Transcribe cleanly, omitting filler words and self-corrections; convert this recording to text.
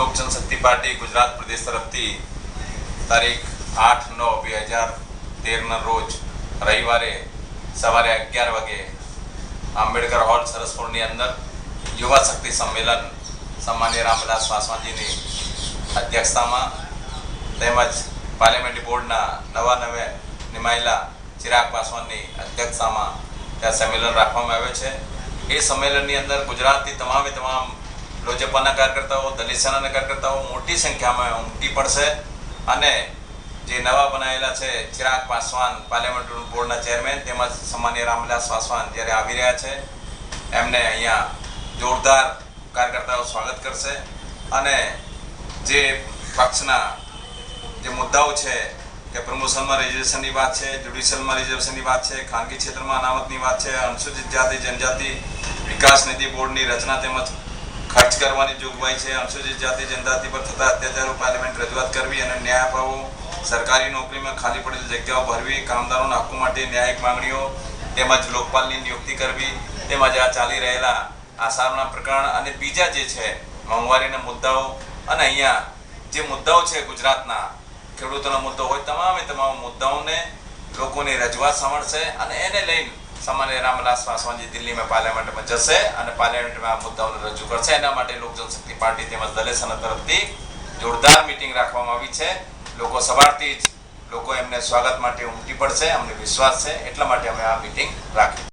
लोक जनशक्ति पार्टी गुजरात प्रदेश तरफथी तारीख 8/9/2013 रोज रविवारे सवारे 11 वागे आंबेडकर हॉल सरसपुरनी अंदर युवा शक्ति सम्मेलन सामान्य रामविलास पासवान जी अध्यक्षता में તેમજ પાર્લામેન્ટરી બોર્ડના નવે નિમાયેલા ચિરાગ પાસવાનની અધ્યક્ષતામાં ત્યાં સંમેલન રાખવામાં આવ્યો છે। એ સંમેલનની અંદર ગુજરાતની તમામ લોજપાના કાર્યકર્તાઓ, દલિત સેનાના કાર્યકર્તાઓ મોટી સંખ્યામાં ઉમટી પડશે અને જે નવા બનાવેલા છે ચિરાગ પાસવાન પાર્લામેન્ટરી બોર્ડના ચેરમેન તેમજ સામાન્ય રામવિલાસ પાસવાન જ્યારે આવી રહ્યા છે એમને અહીંયા જોરદાર કાર્યકર્તાઓ સ્વાગત કરશે અને જે પક્ષના જે મુદ્દાઓ છે કે પ્રમોશનમાં રિઝર્વેશનની વાત છે, જ્યુડિશિયલમાં રિઝર્વેશનની વાત છે, ખાનગી ક્ષેત્રમાં અનામતની વાત છે, અનુસૂચિત જાતિ જનજાતિ વિકાસ નીતિ બોર્ડની રચના તેમજ ખર્ચ કરવાની જોગવાઈ છે, અનુસૂચિત જાતિ જનજાતિ પર થતા અત્યાચારો પાર્લામેન્ટ રજૂઆત કરવી અને ન્યાય અપાવવો, સરકારી નોકરીમાં ખાલી પડેલી જગ્યાઓ ભરવી, કામદારોના હક્કો માટે ન્યાયિક માંગણીઓ તેમજ લોકપાલની નિયુક્તિ કરવી તેમજ આ ચાલી રહેલા આસામના પ્રકરણ અને બીજા જે છે મોંઘવારીના મુદ્દાઓ અને અહીંયા જે મુદ્દાઓ છે ગુજરાતના ખેડૂતોનો મુદ્દો હોય તમામ મુદ્દાઓને લોકોની રજૂઆત સાંભળશે અને એને લઈને સામાન્ય રામવિલાસ પાસવાનજી દિલ્હીમાં પાર્લામેન્ટમાં જશે અને પાર્લામેન્ટમાં આ મુદ્દાઓને રજૂ કરશે। એના માટે લોક જનશક્તિ પાર્ટી તેમજ દલિત સેના તરફથી જોરદાર મીટિંગ રાખવામાં આવી છે। લોકો સવારથી જ લોકો એમને સ્વાગત માટે ઉમટી પડશે, અમને વિશ્વાસ છે, એટલા માટે અમે આ મીટિંગ રાખી।